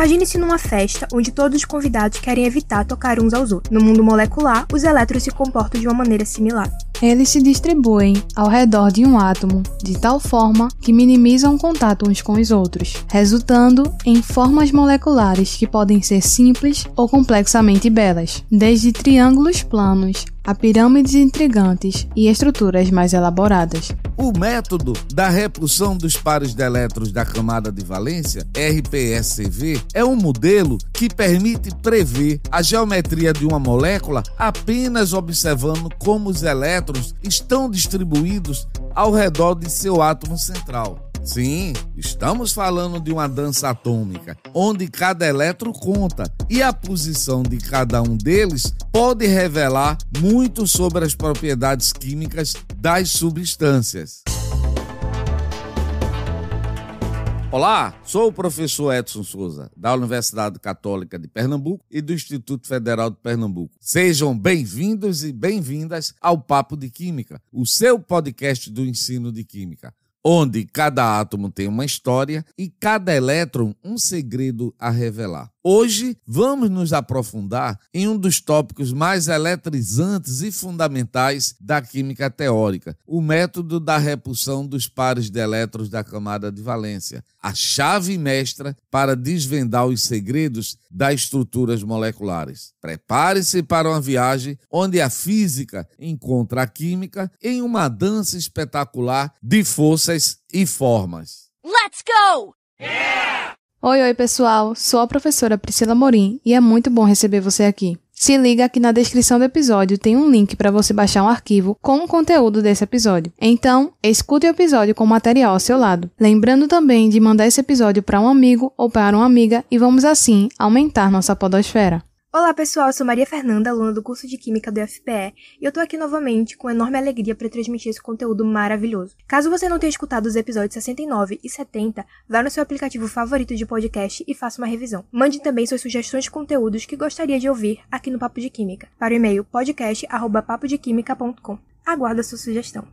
Imagine-se numa festa onde todos os convidados querem evitar tocar uns aos outros. No mundo molecular, os elétrons se comportam de uma maneira similar. Eles se distribuem ao redor de um átomo de tal forma que minimizam o contato uns com os outros, resultando em formas moleculares que podem ser simples ou complexamente belas, desde triângulos planos a pirâmides intrigantes e estruturas mais elaboradas. O método da repulsão dos pares de elétrons da camada de valência, RPSV, é um modelo que permite prever a geometria de uma molécula apenas observando como os elétrons estão distribuídos ao redor de seu átomo central. Sim, estamos falando de uma dança atômica, onde cada elétron conta e a posição de cada um deles pode revelar muito sobre as propriedades químicas das substâncias. Olá, sou o professor Edson Souza, da Universidade Católica de Pernambuco e do Instituto Federal de Pernambuco. Sejam bem-vindos e bem-vindas ao Papo de Química, o seu podcast do ensino de Química, onde cada átomo tem uma história e cada elétron um segredo a revelar. Hoje vamos nos aprofundar em um dos tópicos mais eletrizantes e fundamentais da química teórica, o método da repulsão dos pares de elétrons da camada de valência, a chave mestra para desvendar os segredos das estruturas moleculares. Prepare-se para uma viagem onde a física encontra a química em uma dança espetacular de forças e formas. Let's go! Yeah! Oi pessoal, sou a professora Priscila Morim e é muito bom receber você aqui. Se liga que na descrição do episódio tem um link para você baixar um arquivo com o conteúdo desse episódio. Então, escute o episódio com o material ao seu lado. Lembrando também de mandar esse episódio para um amigo ou para uma amiga e vamos assim aumentar nossa podosfera. Olá pessoal, eu sou Maria Fernanda, aluna do curso de Química do UFPE, e eu tô aqui novamente com enorme alegria para transmitir esse conteúdo maravilhoso. Caso você não tenha escutado os episódios 69 e 70, vá no seu aplicativo favorito de podcast e faça uma revisão. Mande também suas sugestões de conteúdos que gostaria de ouvir aqui no Papo de Química, para o e-mail podcast@papodequimica.com. Aguardo a sua sugestão.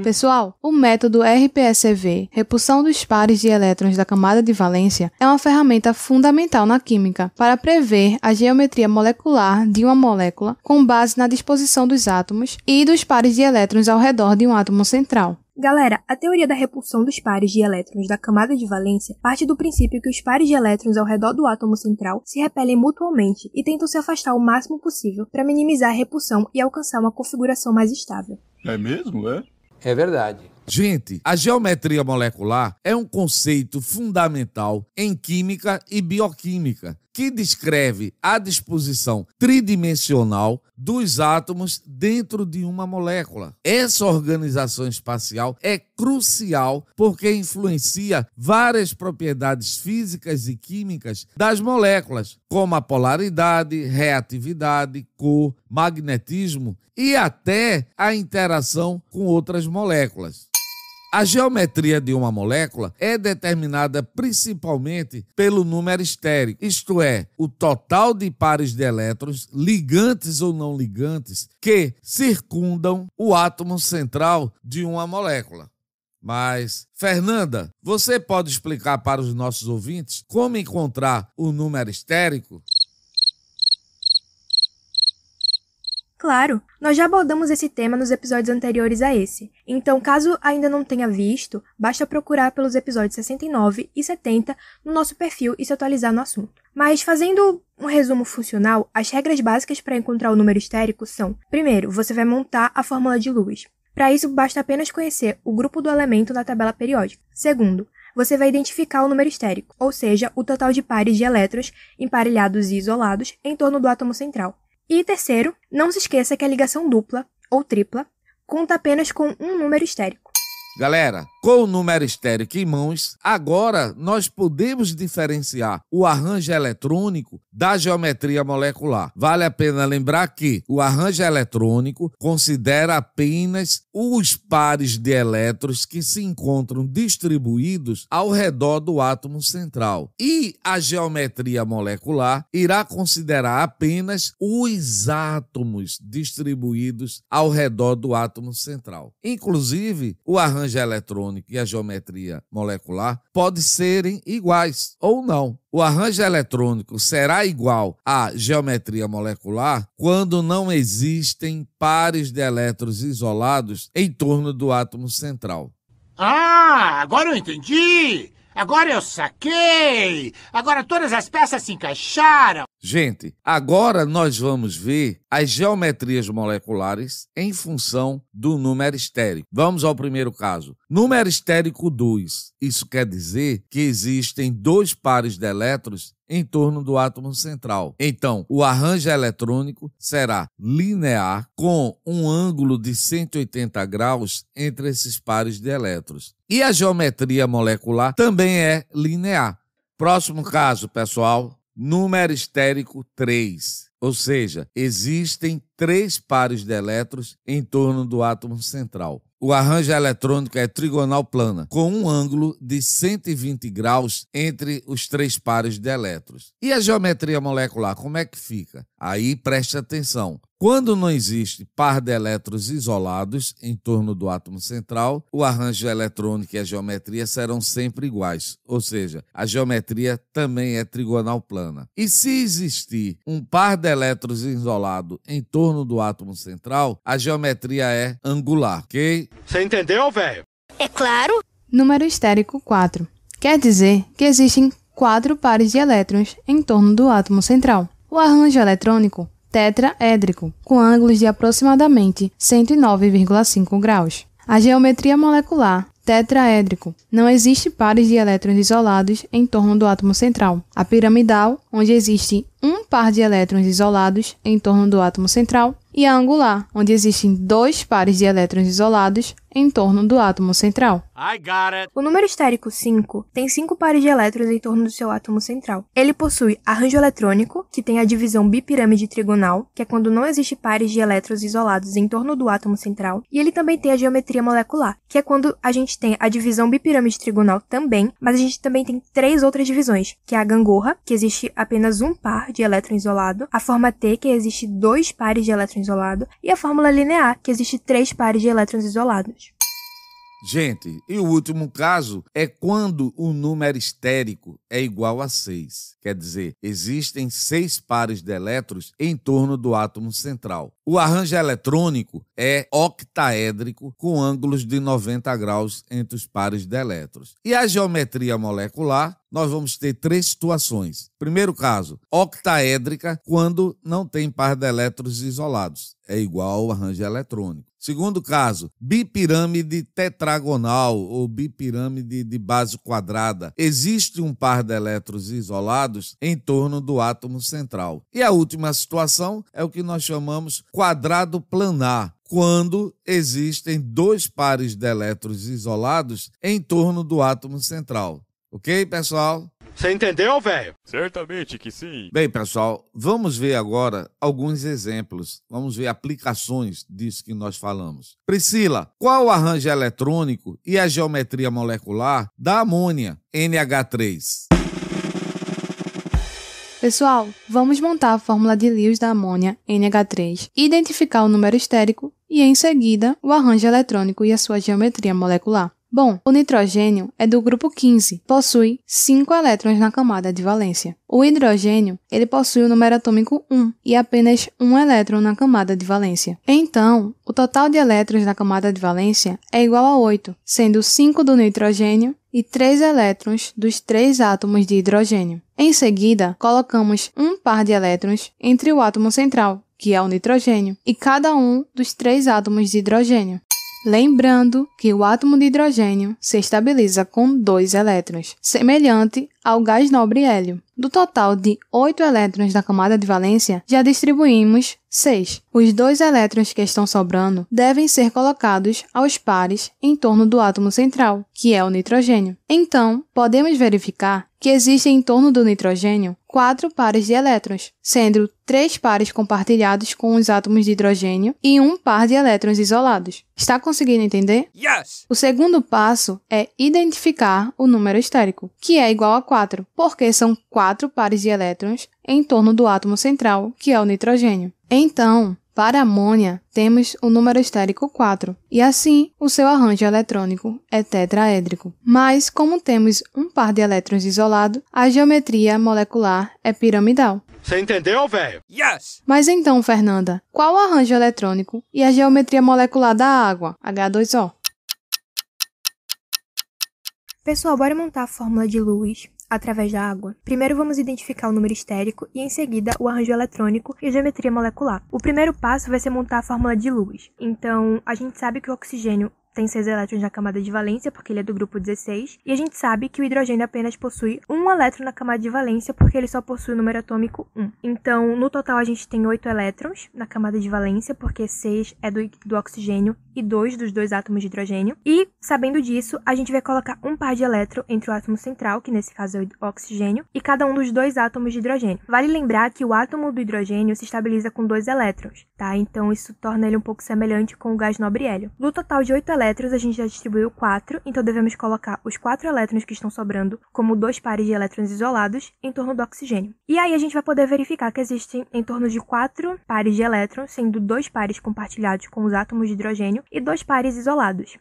Pessoal, o método RPSV, repulsão dos pares de elétrons da camada de valência, é uma ferramenta fundamental na química para prever a geometria molecular de uma molécula com base na disposição dos átomos e dos pares de elétrons ao redor de um átomo central. Galera, a teoria da repulsão dos pares de elétrons da camada de valência parte do princípio que os pares de elétrons ao redor do átomo central se repelem mutuamente e tentam se afastar o máximo possível para minimizar a repulsão e alcançar uma configuração mais estável. É mesmo, é? É verdade. Gente, a geometria molecular é um conceito fundamental em química e bioquímica, que descreve a disposição tridimensional dos átomos dentro de uma molécula. Essa organização espacial é crucial porque influencia várias propriedades físicas e químicas das moléculas, como a polaridade, reatividade, cor, magnetismo e até a interação com outras moléculas. A geometria de uma molécula é determinada principalmente pelo número estérico, isto é, o total de pares de elétrons, ligantes ou não ligantes, que circundam o átomo central de uma molécula. Mas, Fernanda, você pode explicar para os nossos ouvintes como encontrar o número estérico? Claro, nós já abordamos esse tema nos episódios anteriores a esse, então caso ainda não tenha visto, basta procurar pelos episódios 69 e 70 no nosso perfil e se atualizar no assunto. Mas fazendo um resumo funcional, as regras básicas para encontrar o número estérico são: primeiro, você vai montar a fórmula de Lewis. Para isso, basta apenas conhecer o grupo do elemento na tabela periódica. Segundo, você vai identificar o número estérico, ou seja, o total de pares de elétrons emparelhados e isolados em torno do átomo central. E terceiro, não se esqueça que a ligação dupla, ou tripla, conta apenas com um número estérico. Galera, com o número estérico em mãos, agora nós podemos diferenciar o arranjo eletrônico da geometria molecular. Vale a pena lembrar que o arranjo eletrônico considera apenas os pares de elétrons que se encontram distribuídos ao redor do átomo central. E a geometria molecular irá considerar apenas os átomos distribuídos ao redor do átomo central. Inclusive, o arranjo eletrônico eletrônico e a geometria molecular podem serem iguais ou não. O arranjo eletrônico será igual à geometria molecular quando não existem pares de elétrons isolados em torno do átomo central. Ah, agora eu entendi! Agora eu saquei! Agora todas as peças se encaixaram! Gente, agora nós vamos ver as geometrias moleculares em função do número estérico. Vamos ao primeiro caso. Número estérico 2. Isso quer dizer que existem 2 pares de elétrons em torno do átomo central. Então, o arranjo eletrônico será linear com um ângulo de 180 graus entre esses pares de elétrons. E a geometria molecular também é linear. Próximo caso, pessoal, número estérico 3. Ou seja, existem 3 pares de elétrons em torno do átomo central. O arranjo eletrônico é trigonal plana, com um ângulo de 120 graus entre os 3 pares de elétrons. E a geometria molecular, como é que fica? Aí preste atenção. Quando não existe par de elétrons isolados em torno do átomo central, o arranjo eletrônico e a geometria serão sempre iguais, ou seja, a geometria também é trigonal plana. E se existir um par de elétrons isolado em torno do átomo central, a geometria é angular, ok? Você entendeu, velho? É claro. Número estérico 4. Quer dizer que existem 4 pares de elétrons em torno do átomo central. O arranjo eletrônico tetraédrico, com ângulos de aproximadamente 109,5 graus. A geometria molecular tetraédrico. Não existe pares de elétrons isolados em torno do átomo central. A piramidal, onde existe um par de elétrons isolados em torno do átomo central, e a angular, onde existem 2 pares de elétrons isolados em torno do átomo central. I got it. O número estérico 5 tem 5 pares de elétrons em torno do seu átomo central. Ele possui arranjo eletrônico, que tem a divisão bipirâmide trigonal, que é quando não existe pares de elétrons isolados em torno do átomo central, e ele também tem a geometria molecular, que é quando a gente tem a divisão bipirâmide trigonal também, mas a gente também tem 3 outras divisões, que é a gangorra, que existe apenas um par de elétron isolado, a forma T, que existe 2 pares de elétron isolado, e a fórmula linear, que existe 3 pares de elétrons isolados. Gente, e o último caso é quando o número estérico é igual a 6. Quer dizer, existem 6 pares de elétrons em torno do átomo central. O arranjo eletrônico é octaédrico, com ângulos de 90 graus entre os pares de elétrons. E a geometria molecular, nós vamos ter 3 situações. Primeiro caso, octaédrica, quando não tem par de elétrons isolados. É igual ao arranjo eletrônico. Segundo caso, bipirâmide tetragonal ou bipirâmide de base quadrada. Existe um par de elétrons isolados em torno do átomo central. E a última situação é o que nós chamamos quadrado planar, quando existem 2 pares de elétrons isolados em torno do átomo central. Ok, pessoal? Você entendeu, velho? Certamente que sim. Bem, pessoal, vamos ver agora alguns exemplos. Vamos ver aplicações disso que nós falamos. Priscila, qual o arranjo eletrônico e a geometria molecular da amônia NH3? Pessoal, vamos montar a fórmula de Lewis da amônia NH3, identificar o número estérico e, em seguida, o arranjo eletrônico e a sua geometria molecular. Bom, o nitrogênio é do grupo 15, possui 5 elétrons na camada de valência. O hidrogênio, ele possui o número atômico 1 e apenas 1 elétron na camada de valência. Então, o total de elétrons na camada de valência é igual a 8, sendo 5 do nitrogênio e 3 elétrons dos 3 átomos de hidrogênio. Em seguida, colocamos um par de elétrons entre o átomo central, que é o nitrogênio, e cada um dos 3 átomos de hidrogênio. Lembrando que o átomo de hidrogênio se estabiliza com 2 elétrons, semelhante ao gás nobre hélio. Do total de 8 elétrons da camada de valência, já distribuímos 6. Os 2 elétrons que estão sobrando devem ser colocados aos pares em torno do átomo central, que é o nitrogênio. Então, podemos verificar que existem em torno do nitrogênio 4 pares de elétrons, sendo 3 pares compartilhados com os átomos de hidrogênio e 1 par de elétrons isolados. Está conseguindo entender? Yes! O segundo passo é identificar o número estérico, que é igual a 4, porque são 4 pares de elétrons em torno do átomo central, que é o nitrogênio. Então, Para a amônia, temos o número estérico 4, e assim o seu arranjo eletrônico é tetraédrico. Mas, como temos um par de elétrons isolado, a geometria molecular é piramidal. Você entendeu, velho? Yes! Mas então, Fernanda, qual o arranjo eletrônico e a geometria molecular da água, H2O? Pessoal, bora montar a fórmula de Lewis através da água. Primeiro vamos identificar o número estérico e em seguida o arranjo eletrônico e a geometria molecular. O primeiro passo vai ser montar a fórmula de Lewis. Então, a gente sabe que o oxigênio tem 6 elétrons na camada de valência, porque ele é do grupo 16, e a gente sabe que o hidrogênio apenas possui um elétron na camada de valência, porque ele só possui o número atômico 1. Então, no total, a gente tem 8 elétrons na camada de valência, porque 6 é do oxigênio e 2 dos 2 átomos de hidrogênio. E, sabendo disso, a gente vai colocar um par de elétron entre o átomo central, que nesse caso é o oxigênio, e cada um dos 2 átomos de hidrogênio. Vale lembrar que o átomo do hidrogênio se estabiliza com 2 elétrons, tá? Então, isso torna ele um pouco semelhante com o gás nobre hélio. No total de 8 elétrons, a gente já distribuiu 4, então devemos colocar os 4 elétrons que estão sobrando como 2 pares de elétrons isolados em torno do oxigênio. E aí a gente vai poder verificar que existem em torno de 4 pares de elétrons, sendo 2 pares compartilhados com os átomos de hidrogênio e 2 pares isolados.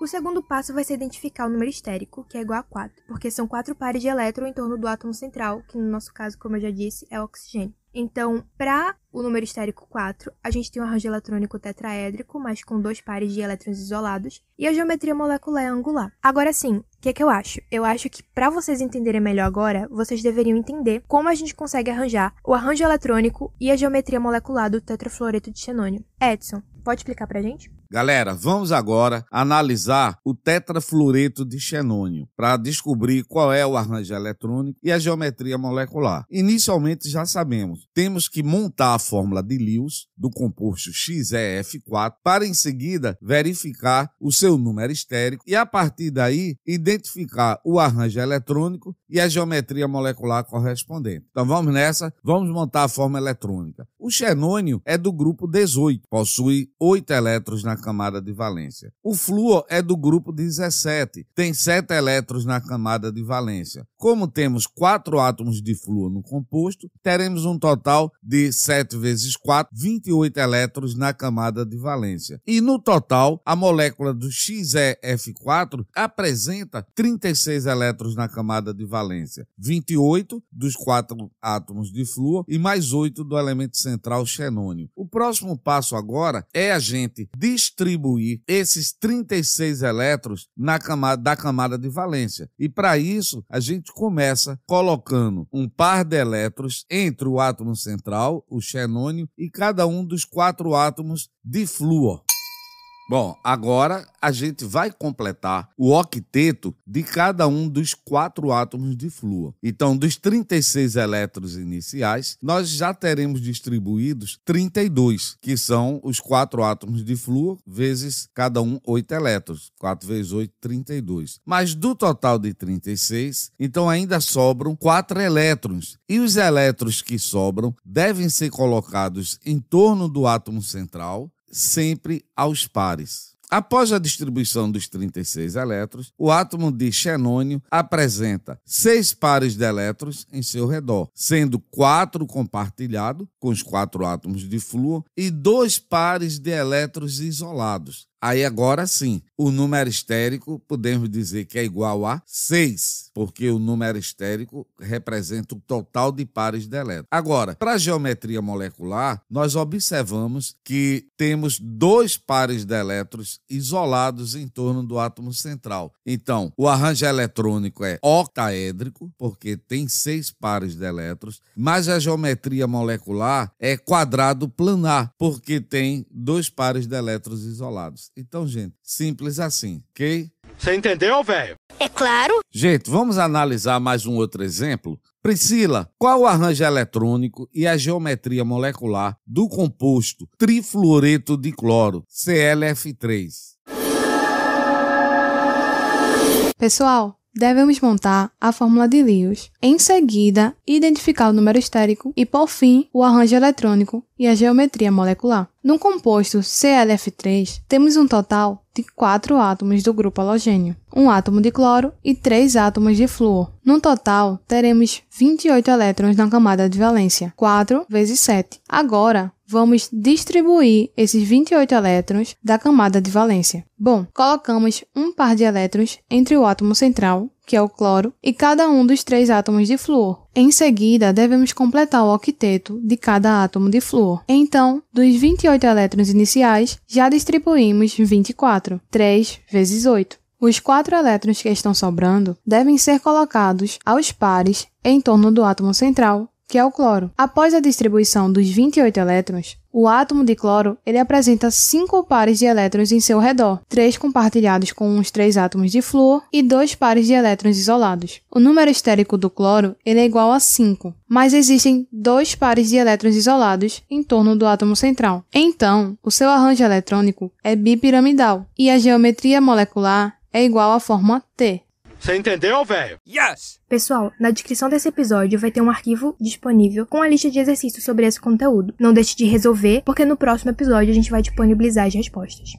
O segundo passo vai ser identificar o número estérico, que é igual a 4, porque são 4 pares de elétrons em torno do átomo central, que no nosso caso, como eu já disse, é o oxigênio. Então, para o número estérico 4, a gente tem um arranjo eletrônico tetraédrico, mas com 2 pares de elétrons isolados, e a geometria molecular é angular. Agora sim, o que eu acho? Eu acho que para vocês entenderem melhor agora, vocês deveriam entender como a gente consegue arranjar o arranjo eletrônico e a geometria molecular do tetrafluoreto de xenônio. Edson, pode explicar pra gente? Galera, vamos agora analisar o tetrafluoreto de xenônio para descobrir qual é o arranjo eletrônico e a geometria molecular. Inicialmente já sabemos, temos que montar a fórmula de Lewis do composto XeF4 para em seguida verificar o seu número estérico e a partir daí identificar o arranjo eletrônico e a geometria molecular correspondente. Então vamos nessa, vamos montar a fórmula eletrônica. O xenônio é do grupo 18, possui 8 elétrons na camada de valência. O flúor é do grupo 17, tem 7 elétrons na camada de valência. Como temos 4 átomos de flúor no composto, teremos um total de 7 vezes 4, 28 elétrons na camada de valência. E no total, a molécula do XeF4 apresenta 36 elétrons na camada de valência, 28 dos 4 átomos de flúor e mais 8 do elemento central xenônio. O próximo passo agora é a gente distribuir esses 36 elétrons da camada de valência. E para isso, a gente começa colocando um par de elétrons entre o átomo central, o xenônio, e cada um dos 4 átomos de flúor. Bom, agora a gente vai completar o octeto de cada um dos 4 átomos de flúor. Então, dos 36 elétrons iniciais, nós já teremos distribuídos 32, que são os 4 átomos de flúor, vezes cada um 8 elétrons. 4 vezes 8, 32. Mas do total de 36, então ainda sobram 4 elétrons. E os elétrons que sobram devem ser colocados em torno do átomo central, sempre aos pares. Após a distribuição dos 36 elétrons, o átomo de xenônio apresenta 6 pares de elétrons em seu redor, sendo 4 compartilhados com os 4 átomos de flúor e 2 pares de elétrons isolados. Aí agora sim, o número estérico podemos dizer que é igual a 6, porque o número estérico representa o total de pares de elétrons. Agora, para a geometria molecular, nós observamos que temos 2 pares de elétrons isolados em torno do átomo central. Então, o arranjo eletrônico é octaédrico, porque tem 6 pares de elétrons, mas a geometria molecular é quadrado planar, porque tem 2 pares de elétrons isolados. Então, gente, simples assim, ok? Você entendeu, velho? É claro. Gente, vamos analisar mais um outro exemplo? Priscila, qual o arranjo eletrônico e a geometria molecular do composto trifluoreto de cloro, ClF3? Pessoal, devemos montar a fórmula de Lewis, em seguida identificar o número estérico e, por fim, o arranjo eletrônico e a geometria molecular. No composto ClF3, temos um total de 4 átomos do grupo halogênio, 1 átomo de cloro e 3 átomos de flúor. No total, teremos 28 elétrons na camada de valência, 4 vezes 7. Agora, vamos distribuir esses 28 elétrons da camada de valência. Bom, colocamos um par de elétrons entre o átomo central, que é o cloro, e cada um dos 3 átomos de flúor. Em seguida, devemos completar o octeto de cada átomo de flúor. Então, dos 28 elétrons iniciais, já distribuímos 24, 3 vezes 8. Os 4 elétrons que estão sobrando devem ser colocados aos pares em torno do átomo central, que é o cloro. Após a distribuição dos 28 elétrons, o átomo de cloro ele apresenta 5 pares de elétrons em seu redor, 3 compartilhados com os 3 átomos de flúor e 2 pares de elétrons isolados. O número estérico do cloro ele é igual a 5, mas existem 2 pares de elétrons isolados em torno do átomo central. Então, o seu arranjo eletrônico é bipiramidal e a geometria molecular é igual à forma T. Você entendeu, velho? Yes! Pessoal, na descrição desse episódio vai ter um arquivo disponível com a lista de exercícios sobre esse conteúdo. Não deixe de resolver, porque no próximo episódio a gente vai disponibilizar as respostas.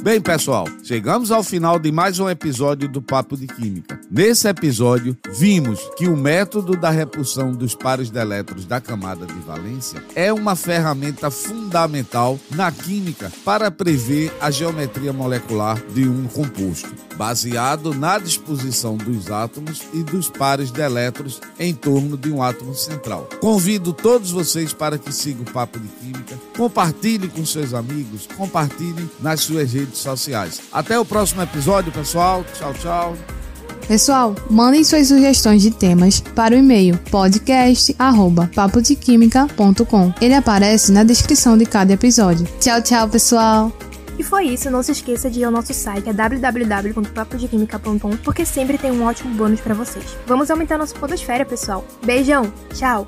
Bem, pessoal, chegamos ao final de mais um episódio do Papo de Química. Nesse episódio, vimos que o método da repulsão dos pares de elétrons da camada de valência é uma ferramenta fundamental na química para prever a geometria molecular de um composto, baseado na disposição dos átomos e dos pares de elétrons em torno de um átomo central. Convido todos vocês para que sigam o Papo de Química, compartilhem com seus amigos, compartilhem nas suas redes sociais. Até o próximo episódio, pessoal. Tchau, tchau. Pessoal, mandem suas sugestões de temas para o e-mail podcast@papodequimica.com. Ele aparece na descrição de cada episódio. Tchau, tchau, pessoal! E foi isso, não se esqueça de ir ao nosso site, é www.papodequimica.com, porque sempre tem um ótimo bônus pra vocês. Vamos aumentar nossa podosfera, pessoal. Beijão, tchau!